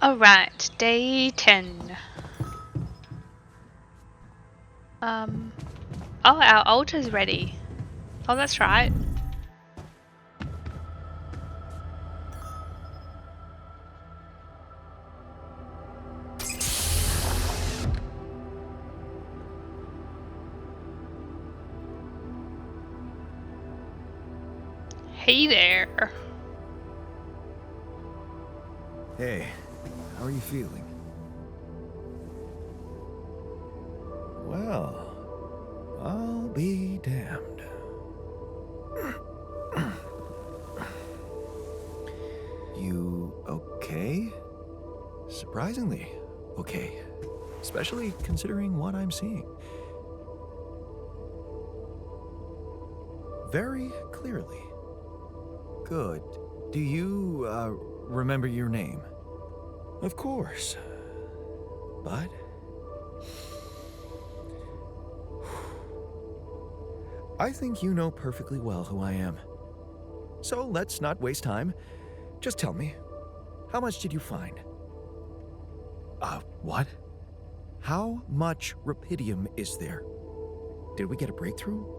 Alright, day 10. Oh, our altar's ready. Oh, that's right. Hey there. Hey, how are you feeling? Well, I'll be damned. You okay? Surprisingly okay. Especially considering what I'm seeing. Very clearly. Good. Do you, remember your name? Of course. But... I think you know perfectly well who I am. So let's not waste time. Just tell me, how much did you find? What? How much rupidium is there? Did we get a breakthrough?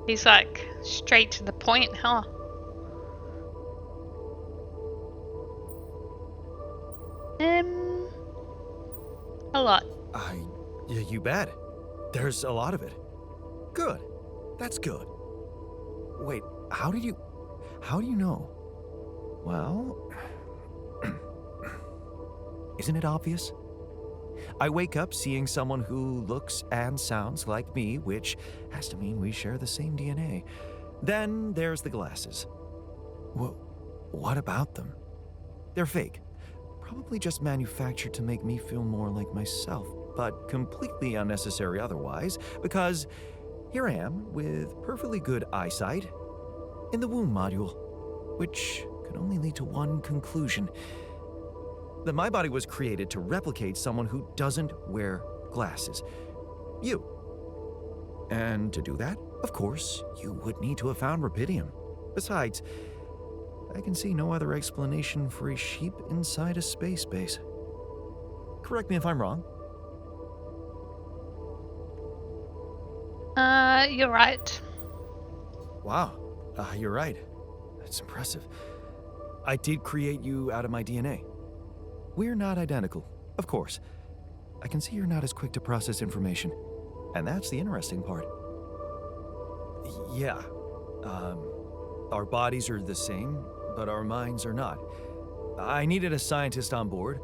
He's like straight to the point, huh? A lot. You bet. There's a lot of it. Good. That's good. Wait, how do you know? Well, isn't it obvious? I wake up seeing someone who looks and sounds like me, which has to mean we share the same DNA. Then there's the glasses. What about them? They're fake. Probably just manufactured to make me feel more like myself, but completely unnecessary otherwise, because here I am with perfectly good eyesight in the womb module, which could only lead to one conclusion: that my body was created to replicate someone who doesn't wear glasses. You. And to do that, of course, you would need to have found rupidium. Besides, I can see no other explanation for a sheep inside a space base. Correct me if I'm wrong. You're right. Wow, you're right. That's impressive. I did create you out of my DNA. We're not identical, of course. I can see you're not as quick to process information, and that's the interesting part. Yeah, our bodies are the same, but our minds are not. I needed a scientist on board,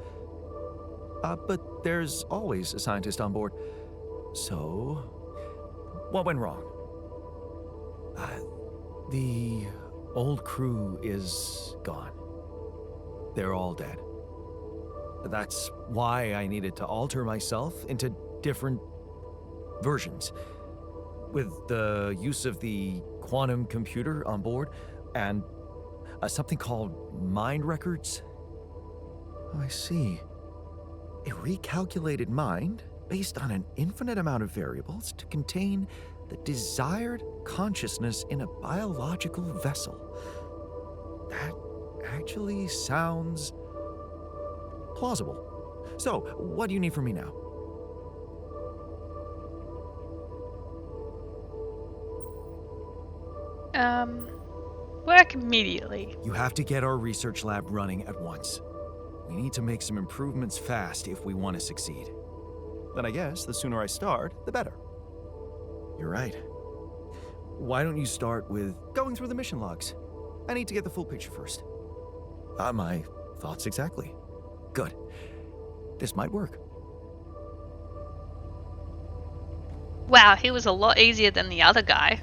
but there's always a scientist on board. So, what went wrong? The old crew is gone. They're all dead. That's why I needed to alter myself into different versions. With the use of the quantum computer on board and something called mind records. Oh, I see. A recalculated mind based on an infinite amount of variables to contain the desired consciousness in a biological vessel. That actually sounds plausible. So, what do you need from me now? Work immediately. You have to get our research lab running at once. We need to make some improvements fast if we want to succeed. Then I guess the sooner I start, the better. You're right. Why don't you start with going through the mission logs? I need to get the full picture first. My thoughts exactly. Good. This might work. Wow, he was a lot easier than the other guy.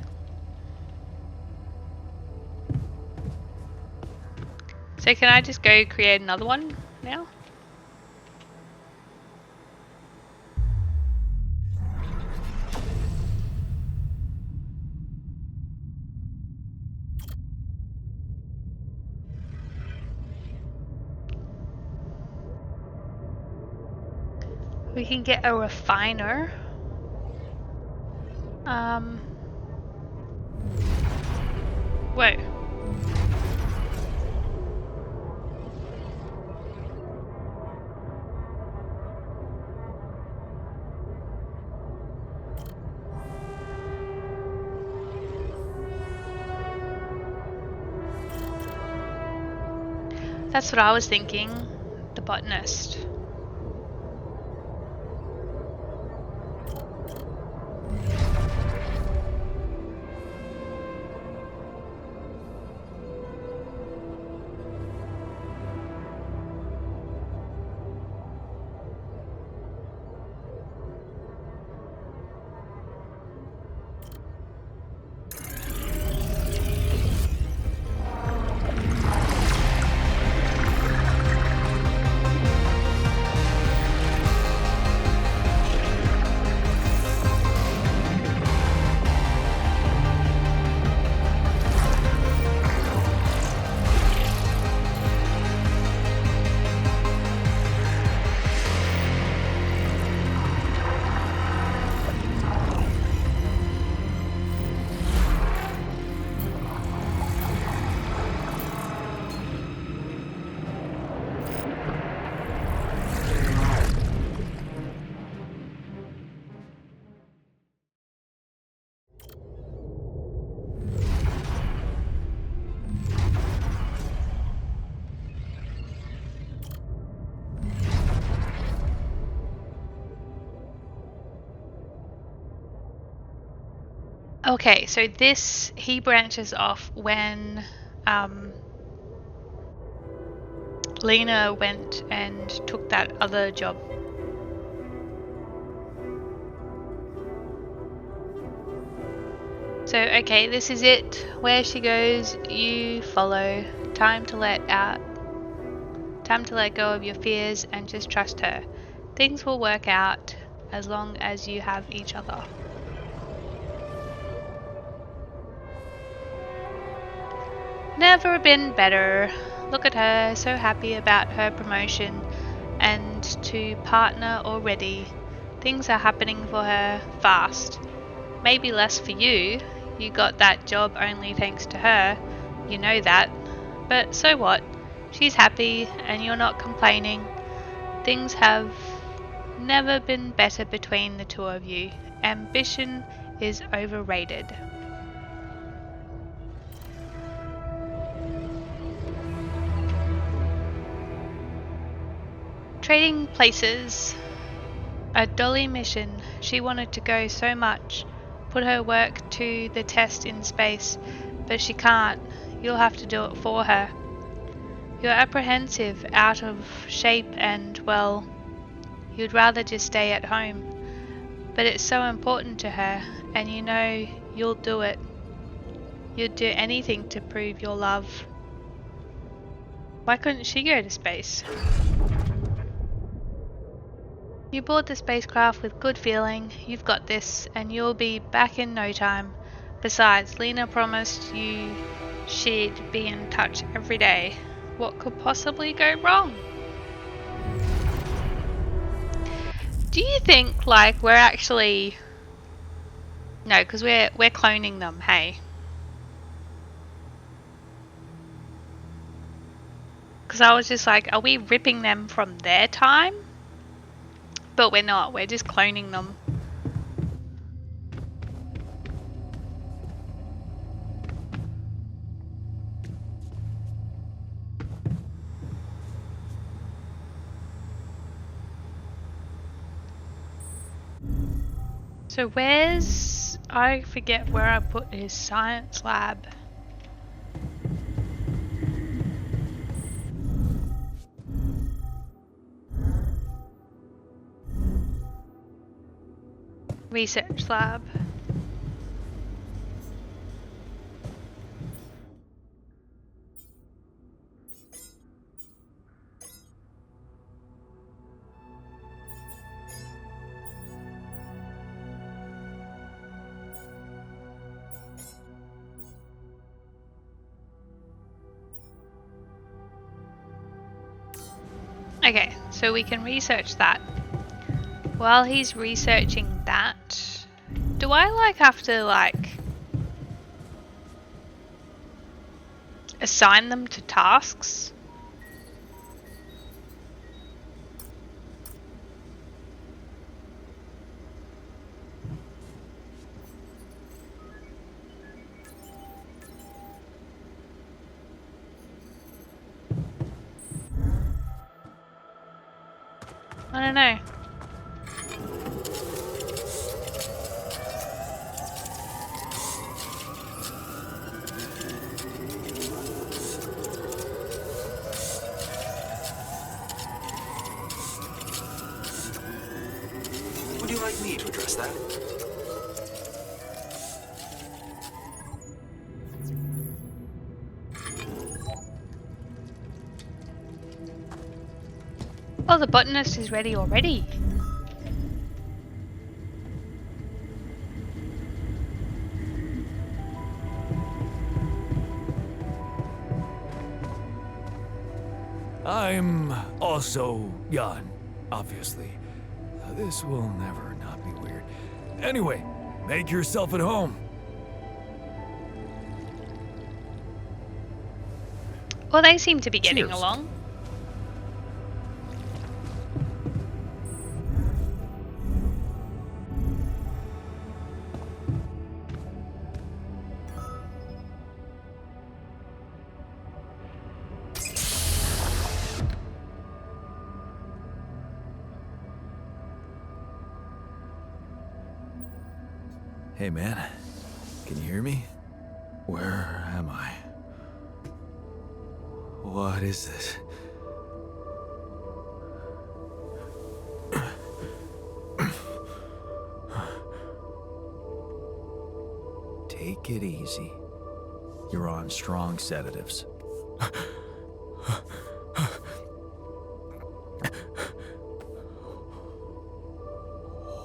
So can I just go create another one now? We can get a refiner. Whoa. That's what I was thinking. The botanist. Okay, so he branches off when Lena went and took that other job. So, okay, this is it. Where she goes, you follow. Time to let go of your fears and just trust her. Things will work out as long as you have each other. Never been better. Look at her, so happy about her promotion and to partner already. Things are happening for her fast. Maybe less for you. You got that job only thanks to her. You know that. But so what? She's happy and you're not complaining. Things have never been better between the two of you. Ambition is overrated. Trading places. A Dolly mission. She wanted to go so much. Put her work to the test in space, but she can't. You'll have to do it for her. You're apprehensive, out of shape, and, well, you'd rather just stay at home. But it's so important to her, and you know you'll do it. You'd do anything to prove your love. Why couldn't she go to space? You board the spacecraft with good feeling. You've got this, and you'll be back in no time. Besides, Lena promised you she'd be in touch every day. What could possibly go wrong? Do you think, like, we're actually... No, because we're cloning them, hey? Because I was just like, are we ripping them from their time? But we're not, we're just cloning them. So where's... I forget where I put his science lab. Research lab. Okay, so we can research that. While he's researching that, do I like have to like... assign them to tasks? I don't know. Would you like me to address that? Oh, the botanist is ready already. I'm also Jan, obviously. This will never not be weird. Anyway, make yourself at home. Well, they seem to be getting Cheers. along. Hey man, can you hear me? Where am I? What is this? Take it easy. You're on strong sedatives.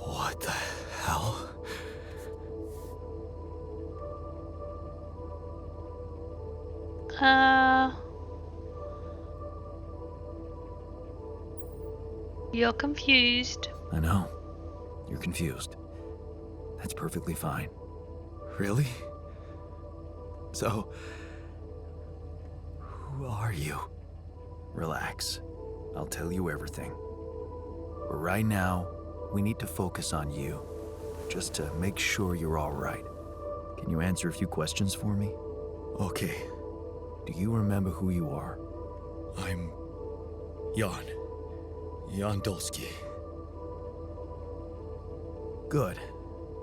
What the hell? You're confused. I know. You're confused. That's perfectly fine. Really? So, who are you? Relax. I'll tell you everything. But right now, we need to focus on you. Just to make sure you're all right. Can you answer a few questions for me? Okay, Do you remember who you are? I'm Jan Dolski. Good.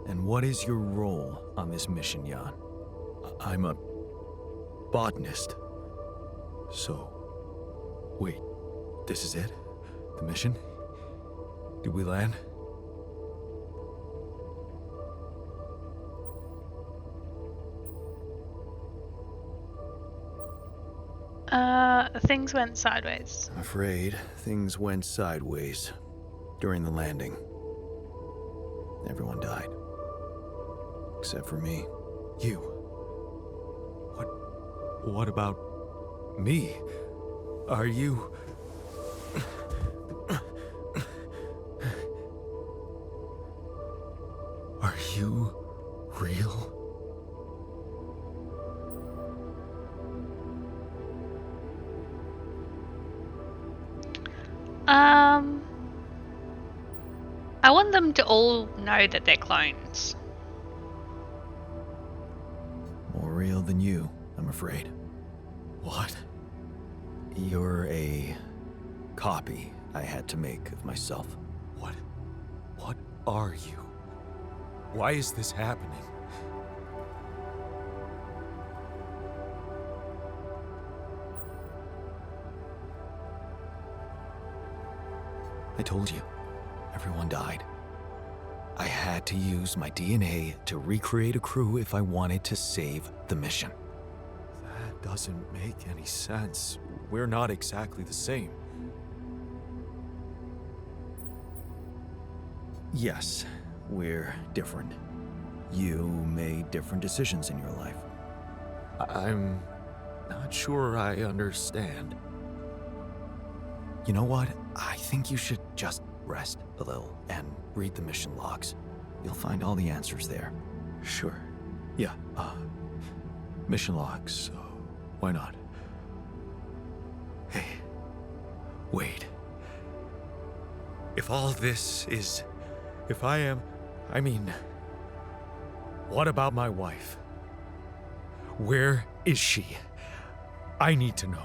And what is your role on this mission, Jan? I'm a botanist. So, wait, this is it? The mission? Did we land? Things went sideways. I'm afraid things went sideways during the landing. Everyone died. Except for me. You. What about me? Are you... Are you real? I want them to all know that they're clones. More real than you, I'm afraid. What? You're a copy I had to make of myself. What are you? Why is this happening? I told you, everyone died. I had to use my DNA to recreate a crew if I wanted to save the mission. That doesn't make any sense. We're not exactly the same. Yes, we're different. You made different decisions in your life. I'm not sure I understand. You know what? I think you should just rest a little and read the mission logs. You'll find all the answers there. Sure. Yeah, mission logs. Why not? Wait. If all this is... If I am... I mean... What about my wife? Where is she? I need to know.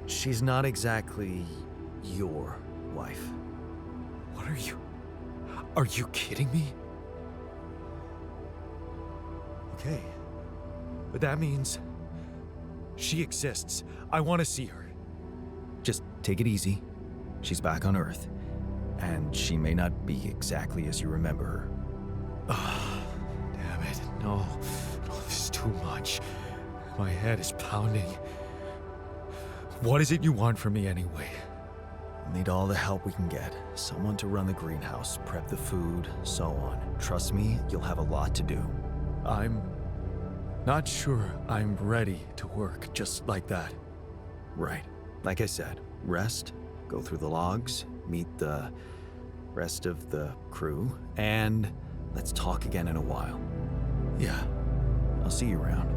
She's not exactly your wife. What are you... Are you kidding me? Okay. But that means... She exists. I want to see her. Just take it easy. She's back on Earth. And she may not be exactly as you remember her. Ah, damn it. No. No, this is too much. My head is pounding. What is it you want from me anyway? We'll need all the help we can get. Someone to run the greenhouse, prep the food, so on. Trust me, you'll have a lot to do. I'm not sure I'm ready to work just like that. Right. Like I said, rest, go through the logs, meet the rest of the crew, and let's talk again in a while. Yeah. I'll see you around.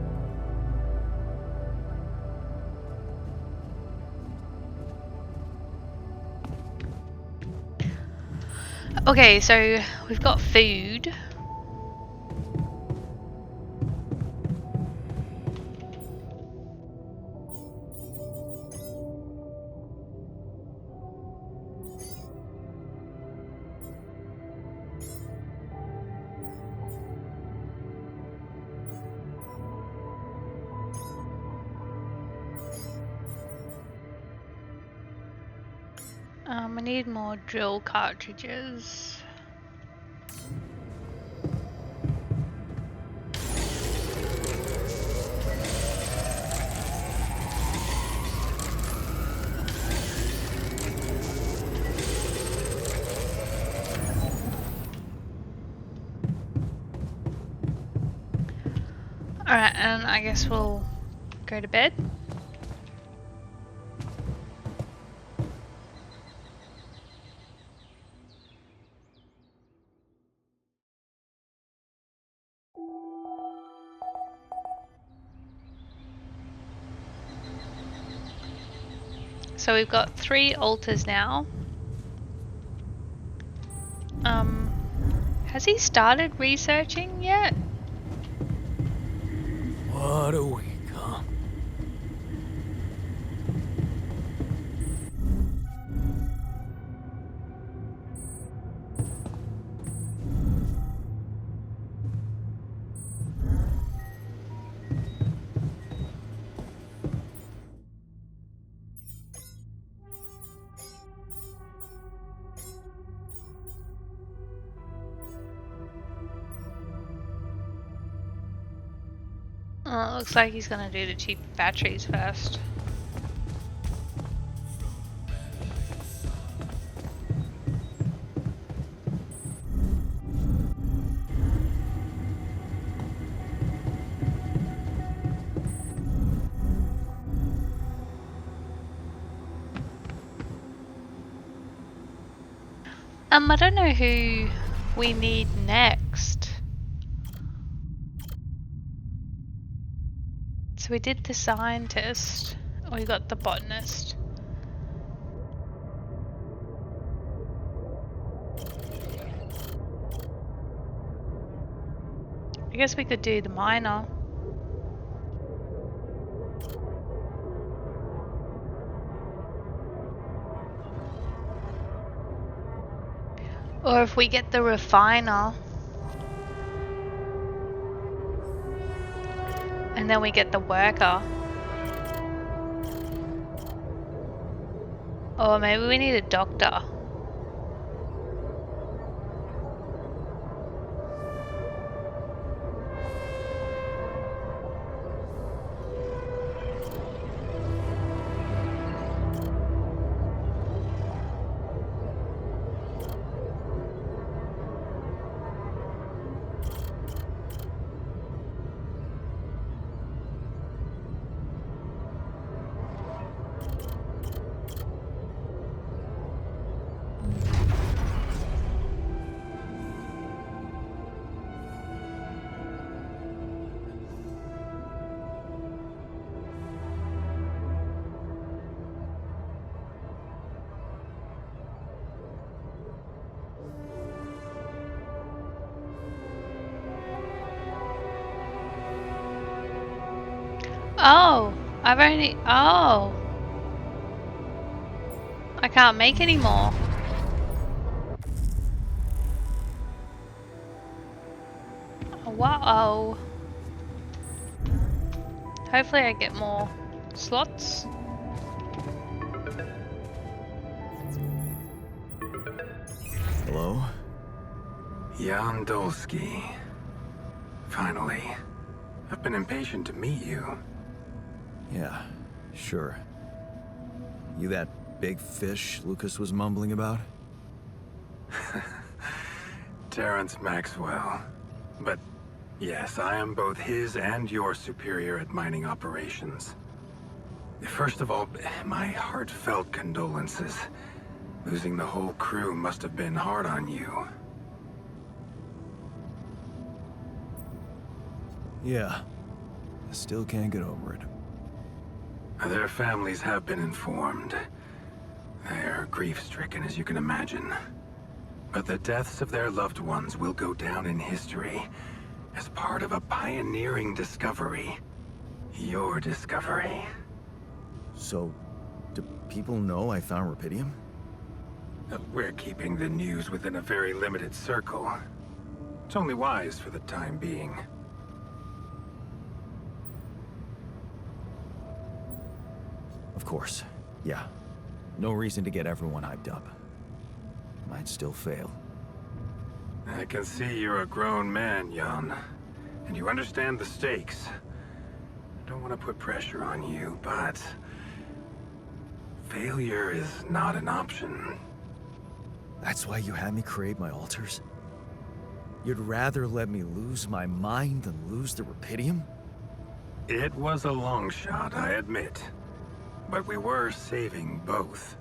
Okay, so we've got food. I need more drill cartridges. Alright, and I guess we'll go to bed. So we've got 3 altars now. Has he started researching yet? What a week, huh? Oh, it looks like he's gonna do the cheap batteries first. I don't know who we need next. So we did the scientist, or we got the botanist. I guess we could do the miner. Or if we get the refiner. And then we get the worker. Or maybe we need a doctor. Oh, I've only. Oh. I can't make any more. Wow. Hopefully I get more slots. Hello? Jan Dolski. Finally. I've been impatient to meet you. Yeah, sure. You that big fish Lucas was mumbling about? Terrence Maxwell. But yes, I am both his and your superior at mining operations. First of all, my heartfelt condolences. Losing the whole crew must have been hard on you. Yeah. I still can't get over it. Their families have been informed. They're grief-stricken, as you can imagine. But the deaths of their loved ones will go down in history as part of a pioneering discovery. Your discovery. So, do people know I found Rapidium? We're keeping the news within a very limited circle. It's only wise for the time being. Of course. Yeah. No reason to get everyone hyped up. Might still fail. I can see you're a grown man, Jan. And you understand the stakes. I don't want to put pressure on you, but... failure is not an option. That's why you had me create my altars? You'd rather let me lose my mind than lose the Rapidium? It was a long shot, I admit. But we were saving both.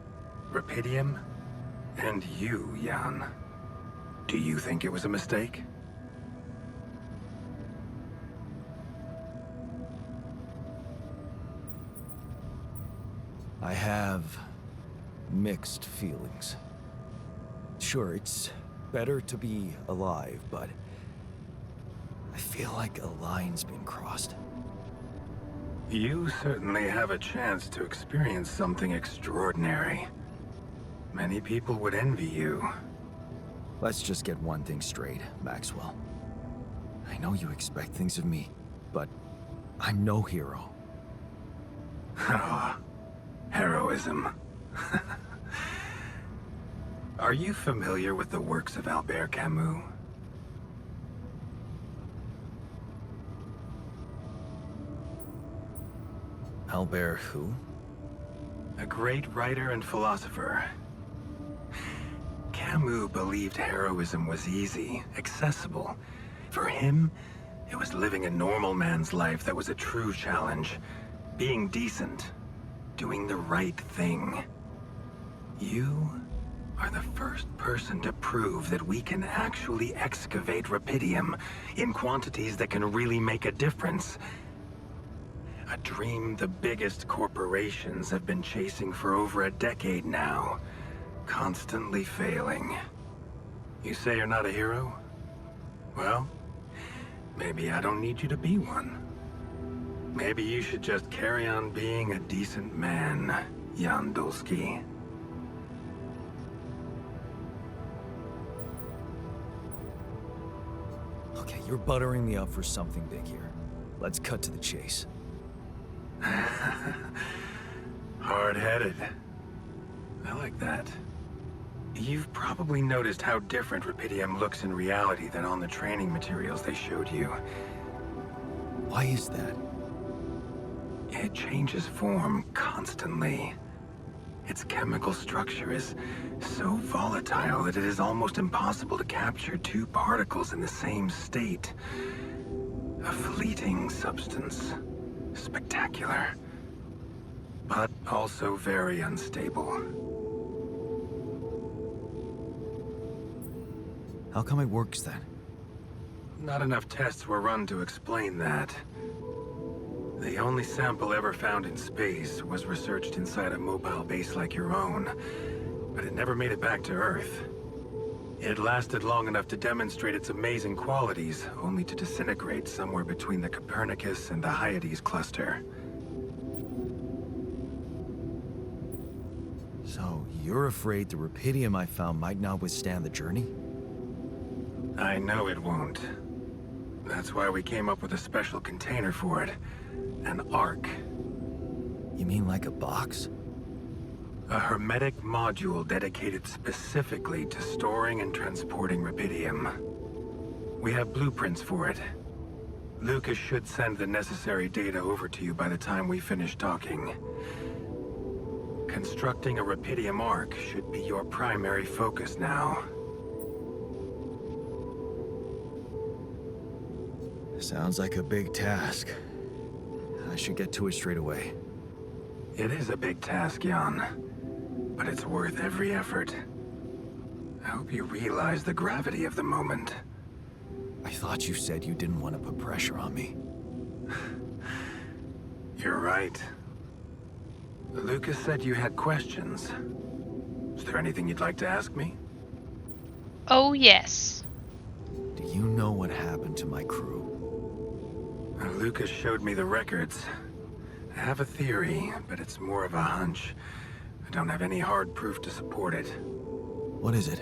Rapidium and you, Jan. Do you think it was a mistake? I have mixed feelings. Sure, it's better to be alive, but I feel like a line's been crossed. You certainly have a chance to experience something extraordinary. Many people would envy you. Let's just get one thing straight, Maxwell. I know you expect things of me, but I'm no hero. Ah, heroism. Are you familiar with the works of Albert Camus? Albert who? A great writer and philosopher. Camus believed heroism was easy, accessible. For him, it was living a normal man's life that was a true challenge. Being decent. Doing the right thing. You are the first person to prove that we can actually excavate Rapidium in quantities that can really make a difference. A dream the biggest corporations have been chasing for over a decade now. Constantly failing. You say you're not a hero? Well, maybe I don't need you to be one. Maybe you should just carry on being a decent man, Jan Dolski. Okay, you're buttering me up for something big here. Let's cut to the chase. Hard-headed. I like that. You've probably noticed how different Rapidium looks in reality than on the training materials they showed you. Why is that? It changes form constantly. Its chemical structure is so volatile that it is almost impossible to capture two particles in the same state. A fleeting substance. Spectacular. But also very unstable. How come it works then? Not enough tests were run to explain that. The only sample ever found in space was researched inside a mobile base like your own, but it never made it back to Earth. It lasted long enough to demonstrate its amazing qualities, only to disintegrate somewhere between the Copernicus and the Hyades cluster. you're afraid the rupidium I found might not withstand the journey? I know it won't. That's why we came up with a special container for it. An Ark. You mean like a box? A hermetic module dedicated specifically to storing and transporting rupidium. We have blueprints for it. Lucas should send the necessary data over to you by the time we finish talking. Constructing a rupidium Ark should be your primary focus now. Sounds like a big task. I should get to it straight away. It is a big task, Jan, but it's worth every effort. I hope you realize the gravity of the moment. I thought you said you didn't want to put pressure on me. You're right. Lucas said you had questions. Is there anything you'd like to ask me? Oh, yes. Do you know what happened to my crew? Lucas showed me the records. I have a theory, but it's more of a hunch. I don't have any hard proof to support it. What is it?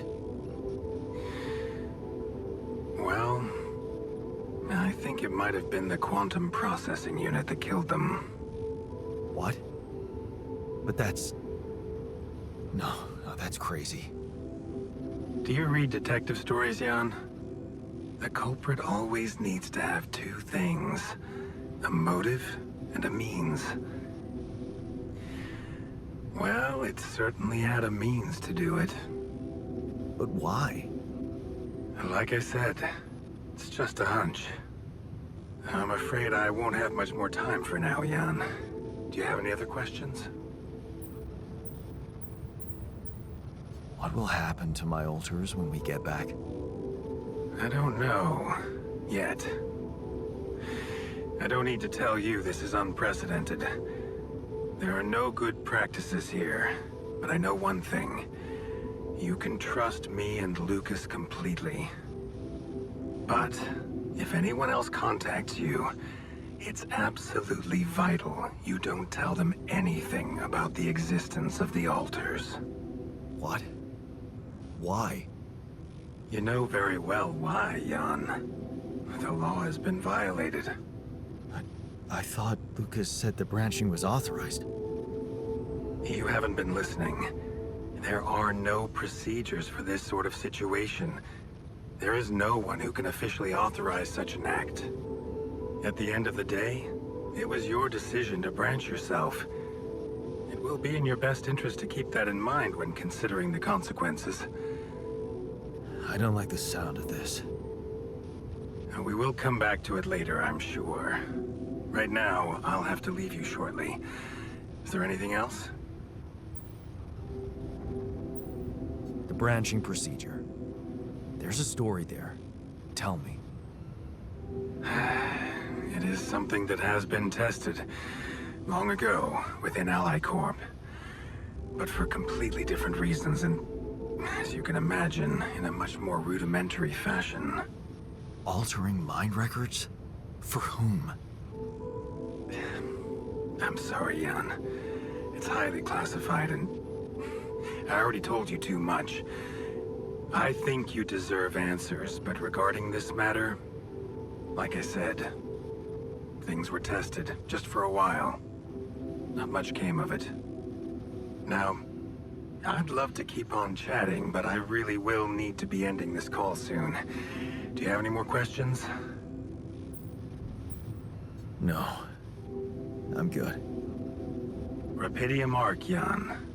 Well, I think it might have been the quantum processing unit that killed them. What? But that's... No, that's crazy. Do you read detective stories, Jan? The culprit always needs to have two things. A motive and a means. Well, it certainly had a means to do it. But why? Like I said, it's just a hunch. I'm afraid I won't have much more time for now, Jan. Do you have any other questions? What will happen to my altars when we get back? I don't know. Yet. I don't need to tell you this is unprecedented. There are no good practices here, but I know one thing. You can trust me and Lucas completely. But if anyone else contacts you, it's absolutely vital you don't tell them anything about the existence of the altars. What? Why? You know very well why, Jan. The law has been violated. I thought Lucas said the branching was authorized. You haven't been listening. There are no procedures for this sort of situation. There is no one who can officially authorize such an act. At the end of the day, it was your decision to branch yourself. It will be in your best interest to keep that in mind when considering the consequences. I don't like the sound of this. We will come back to it later, I'm sure. Right now, I'll have to leave you shortly. Is there anything else? The branching procedure. There's a story there. Tell me. It is something that has been tested long ago within Ally Corp. But for completely different reasons and, as you can imagine, in a much more rudimentary fashion. Altering mind records? For whom? I'm sorry, Jan. It's highly classified and I already told you too much. I think you deserve answers, but regarding this matter, like I said, things were tested just for a while. Not much came of it. Now, I'd love to keep on chatting, but I really will need to be ending this call soon. Do you have any more questions? No. I'm good. Rupidium Ark, Jan.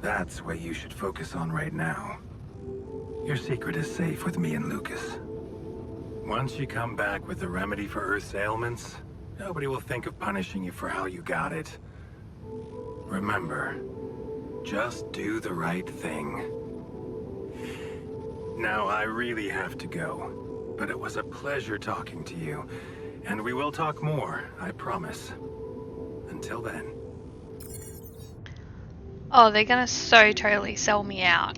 That's what you should focus on right now. Your secret is safe with me and Lucas. Once you come back with the remedy for Earth's ailments, nobody will think of punishing you for how you got it. Remember, just do the right thing. Now, I really have to go, but it was a pleasure talking to you, and we will talk more, I promise. Until then. Oh, they're gonna so totally sell me out.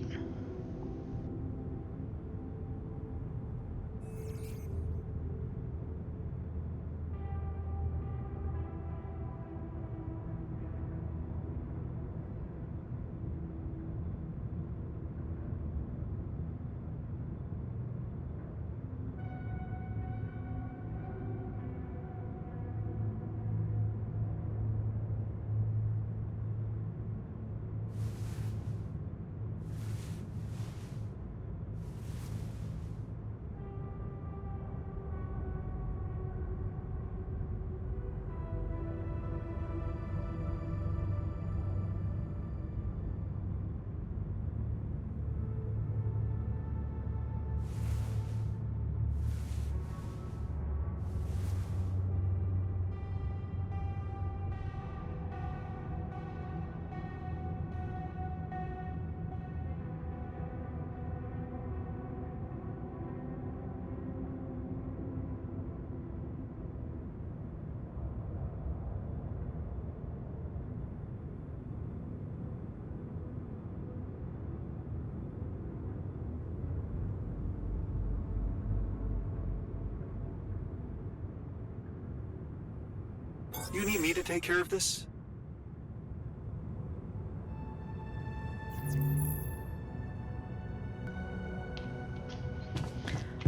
You need me to take care of this?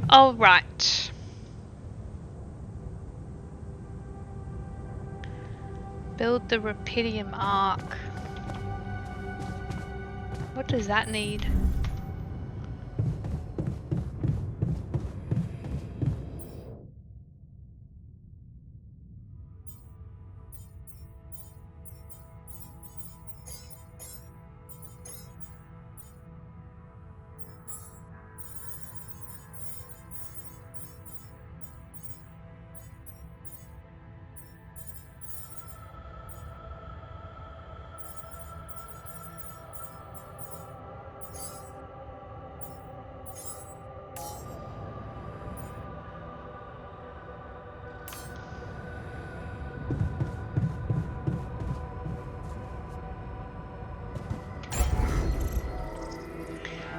All right. Build the rupidium arc. What does that need?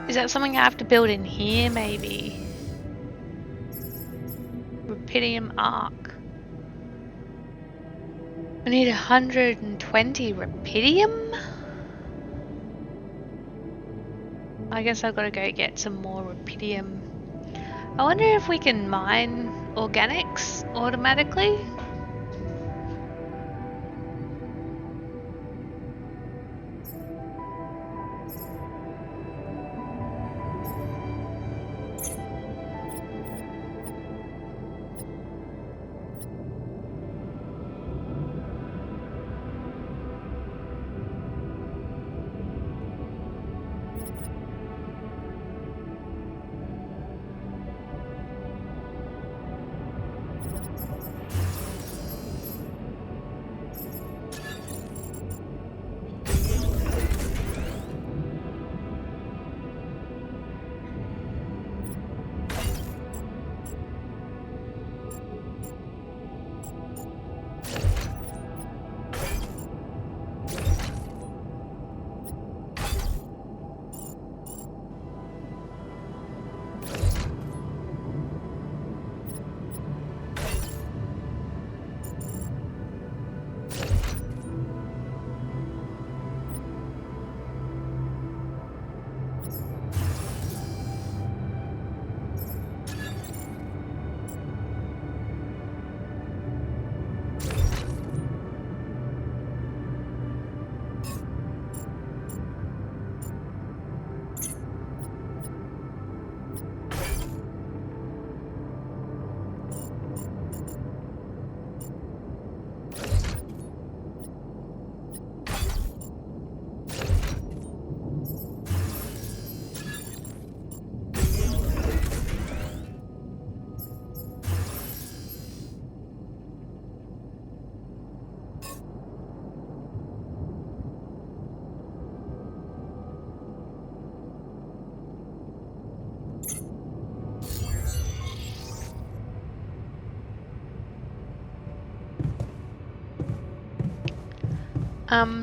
Is that something I have to build in here, maybe? Rupidium arc. We need 120 rupidium? I guess I've got to go get some more rupidium. I wonder if we can mine organics automatically?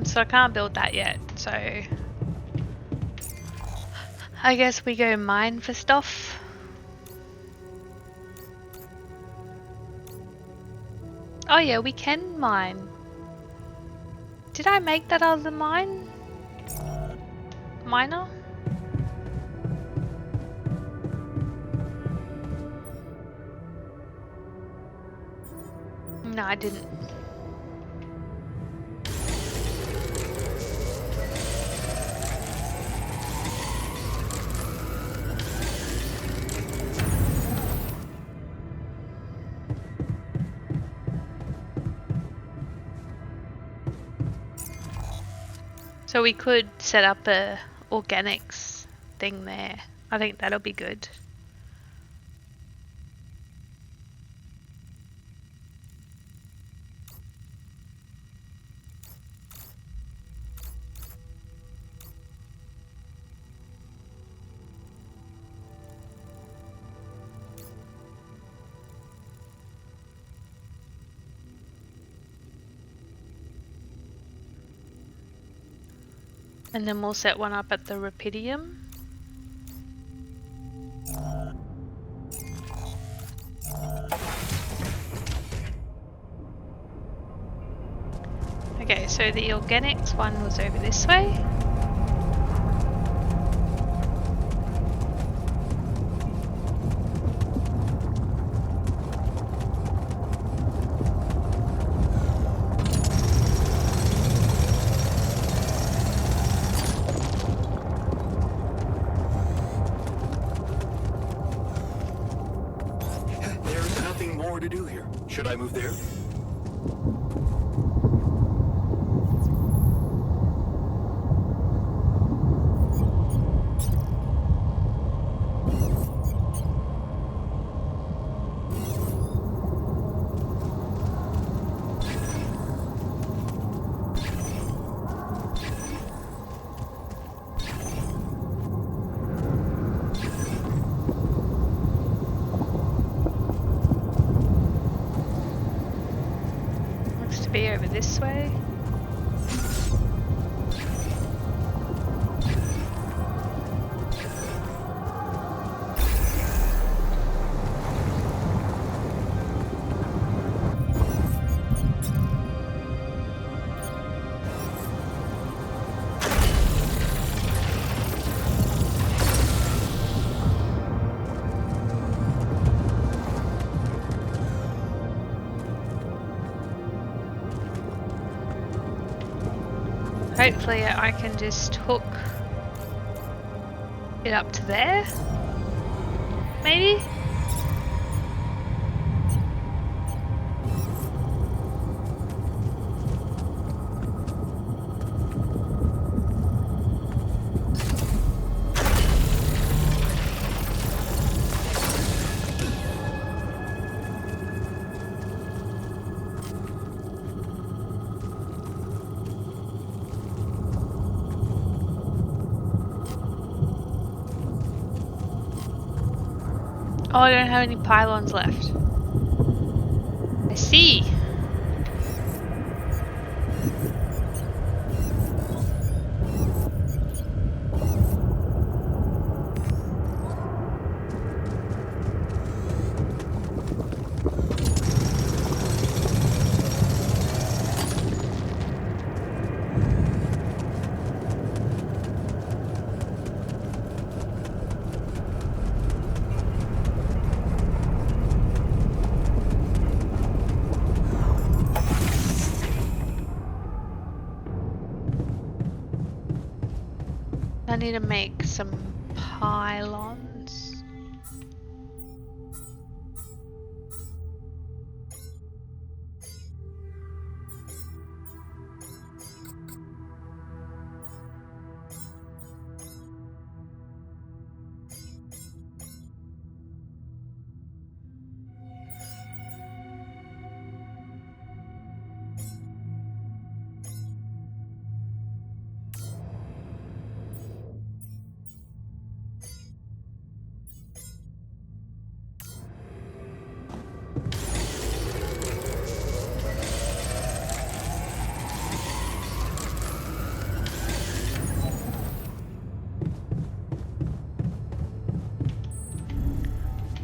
So I can't build that yet, so I guess we go mine for stuff. Oh yeah, we can mine. Did I make that other miner? No, I didn't. So we could set up a organics thing there. I think that'll be good. And then we'll set one up at the rupidium. Okay, so the organics one was over this way. There's nothing more to do here. Should I move there? Looks to be over this way. Hopefully I can just hook it up to there, maybe? Oh, I don't have any pylons left. I see. I need to make some pylons.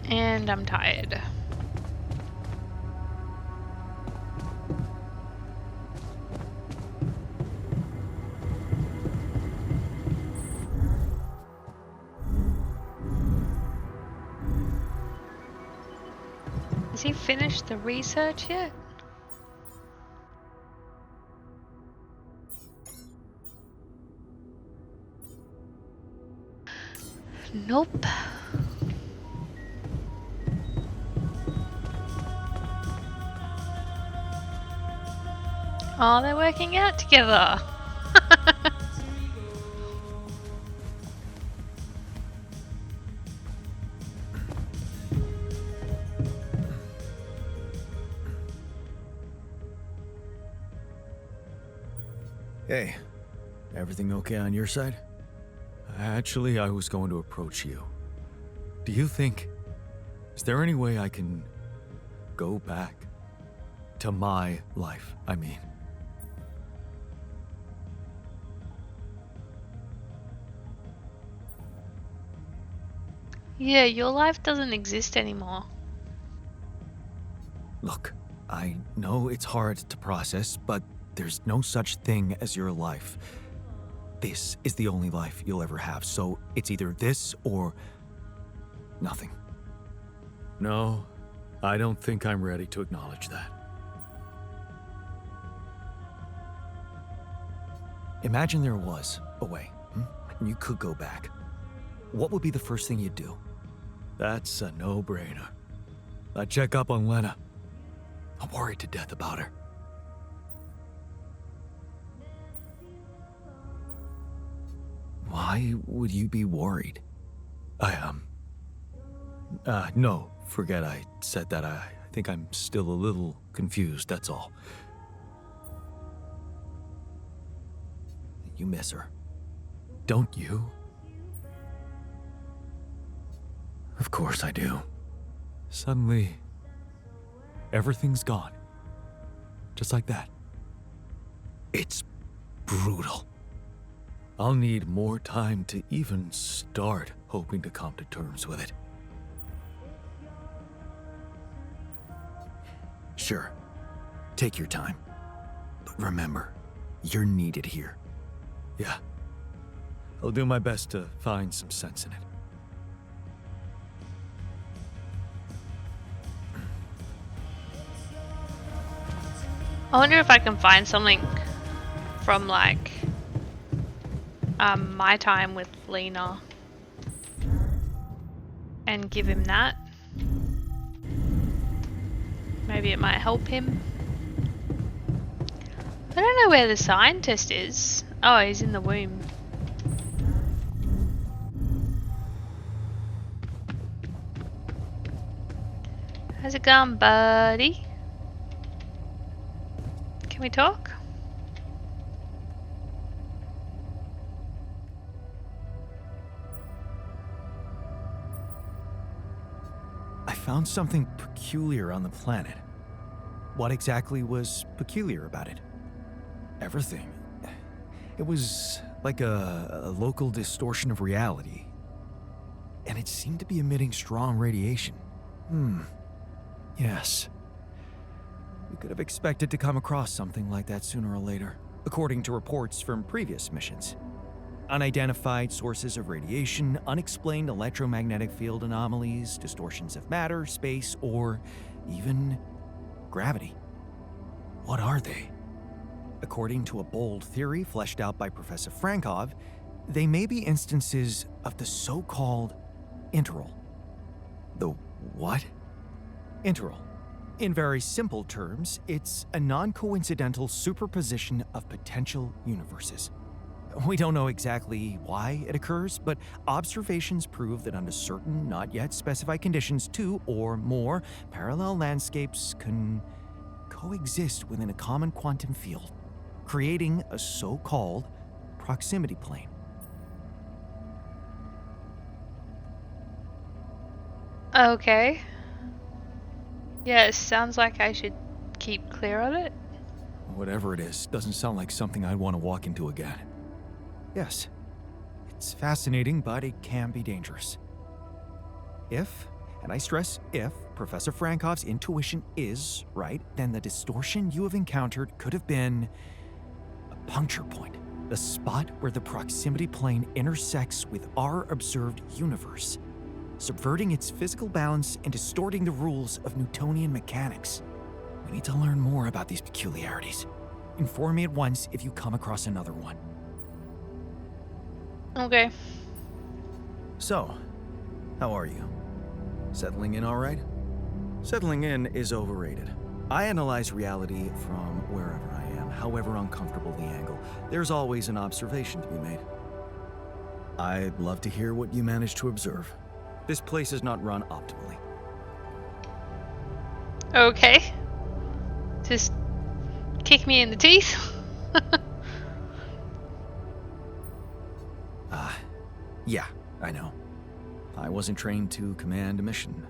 And I'm tired. Has he finished the research yet? Nope. Oh, they're working out together. Hey, everything okay on your side? Actually, I was going to approach you. Do you think... Is there any way I can go back to my life, I mean? Yeah, your life doesn't exist anymore. Look, I know it's hard to process, but there's no such thing as your life. This is the only life you'll ever have, so it's either this or nothing. No, I don't think I'm ready to acknowledge that. Imagine there was a way, and you could go back. What would be the first thing you'd do? That's a no-brainer. I'd check up on Lena. I'm worried to death about her. Why would you be worried? No, forget I said that. I think I'm still a little confused, that's all. You miss her. Don't you? Of course I do. Suddenly, everything's gone. Just like that. It's brutal. I'll need more time to even start hoping to come to terms with it. Sure, take your time. But remember, you're needed here. Yeah. I'll do my best to find some sense in it. I wonder if I can find something from like my time with Lena and give him that. Maybe it might help him. I don't know where the scientist is. Oh, he's in the womb. How's it going, buddy? Can we talk? I found something peculiar on the planet. What exactly was peculiar about it? Everything. It was like a local distortion of reality. And it seemed to be emitting strong radiation. Yes. We could have expected to come across something like that sooner or later, according to reports from previous missions. Unidentified sources of radiation, unexplained electromagnetic field anomalies, distortions of matter, space, or even gravity. What are they? According to a bold theory fleshed out by Professor Frankov, they may be instances of the so-called interval. The what? Interval. In very simple terms, it's a non-coincidental superposition of potential universes. We don't know exactly why it occurs, but observations prove that under certain, not yet specified conditions, two or more parallel landscapes can coexist within a common quantum field, creating a so-called proximity plane. Okay. Yeah, it sounds like I should keep clear of it. Whatever it is, doesn't sound like something I'd want to walk into again. Yes, it's fascinating, but it can be dangerous. If, and I stress if, Professor Frankov's intuition is right, then the distortion you have encountered could have been a puncture point, the spot where the proximity plane intersects with our observed universe, subverting its physical balance and distorting the rules of Newtonian mechanics. We need to learn more about these peculiarities. Inform me at once if you come across another one. Okay. So, how are you? Settling in all right? Settling in is overrated. I analyze reality from wherever I am, however uncomfortable the angle. There's always an observation to be made. I'd love to hear what you managed to observe. This place is not run optimally. Okay. Just kick me in the teeth. Yeah, I know. I wasn't trained to command a mission.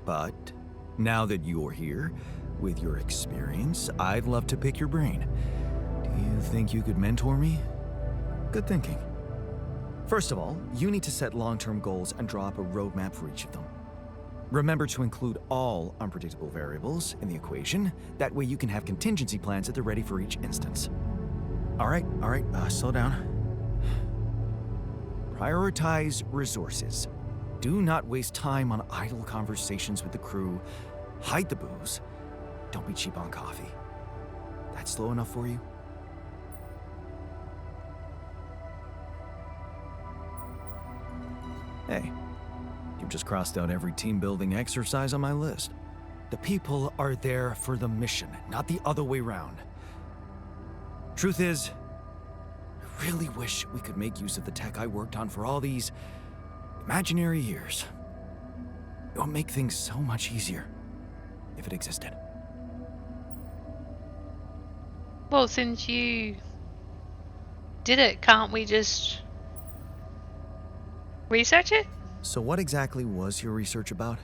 But now that you're here, with your experience, I'd love to pick your brain. Do you think you could mentor me? Good thinking. First of all, you need to set long-term goals and draw up a roadmap for each of them. Remember to include all unpredictable variables in the equation. That way you can have contingency plans at the ready for each instance. All right, slow down. Prioritize resources. Do not waste time on idle conversations with the crew. Hide the booze. Don't be cheap on coffee. That's slow enough for you? Hey, you've just crossed out every team-building exercise on my list. The people are there for the mission, not the other way round. Truth is, I really wish we could make use of the tech I worked on for all these imaginary years. It would make things so much easier if it existed. Well, since you did it, can't we just research it? So what exactly was your research about?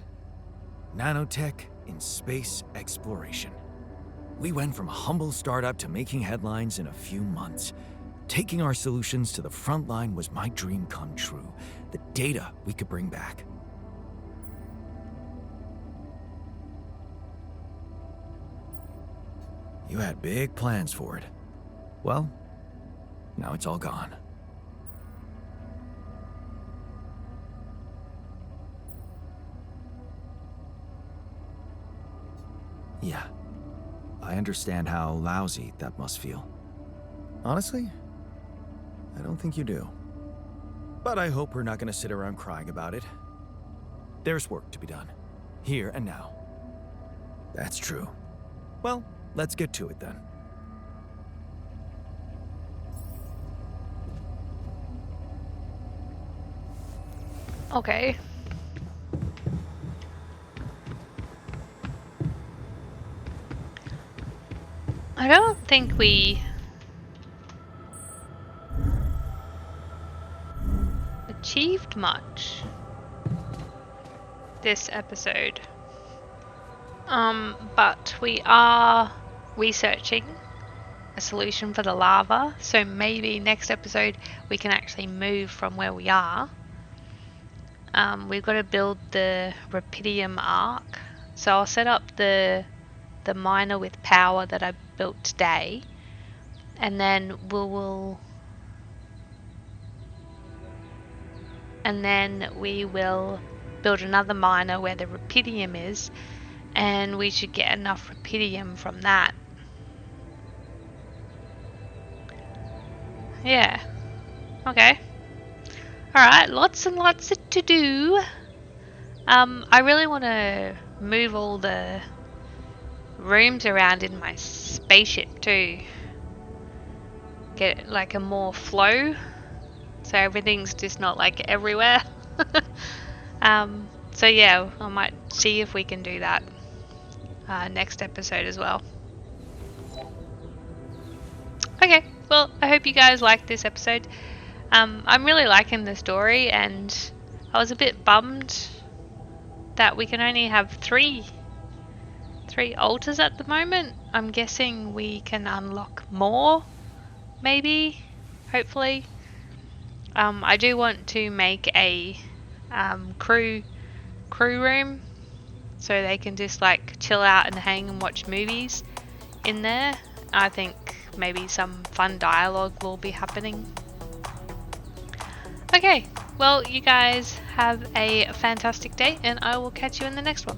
Nanotech in space exploration. We went from a humble startup to making headlines in a few months. Taking our solutions to the front line was my dream come true. The data we could bring back. You had big plans for it. Well, now it's all gone. Yeah, I understand how lousy that must feel. Honestly, I don't think you do. But I hope we're not going to sit around crying about it. There's work to be done, here and now. That's true. Well, let's get to it then. Okay. I don't think we achieved much this episode. But we are researching a solution for the lava, so maybe next episode we can actually move from where we are. We've got to build the Rapidium arc, so I'll set up the miner with power that I built today, and then we will build another miner where the Rapidium is, and we should get enough Rapidium from that. Yeah. Okay. Alright, lots and lots to do. I really want to move all the rooms around in my spaceship too. Get like a more flow, so everything's just not like everywhere. So yeah, I might see if we can do that next episode as well. Okay, well, I hope you guys liked this episode. I'm really liking the story, and I was a bit bummed that we can only have three altars at the moment. I'm guessing we can unlock more, maybe, hopefully. I do want to make a crew room so they can just like chill out and hang and watch movies in there. I think maybe some fun dialogue will be happening. Okay, well, you guys have a fantastic day, and I will catch you in the next one.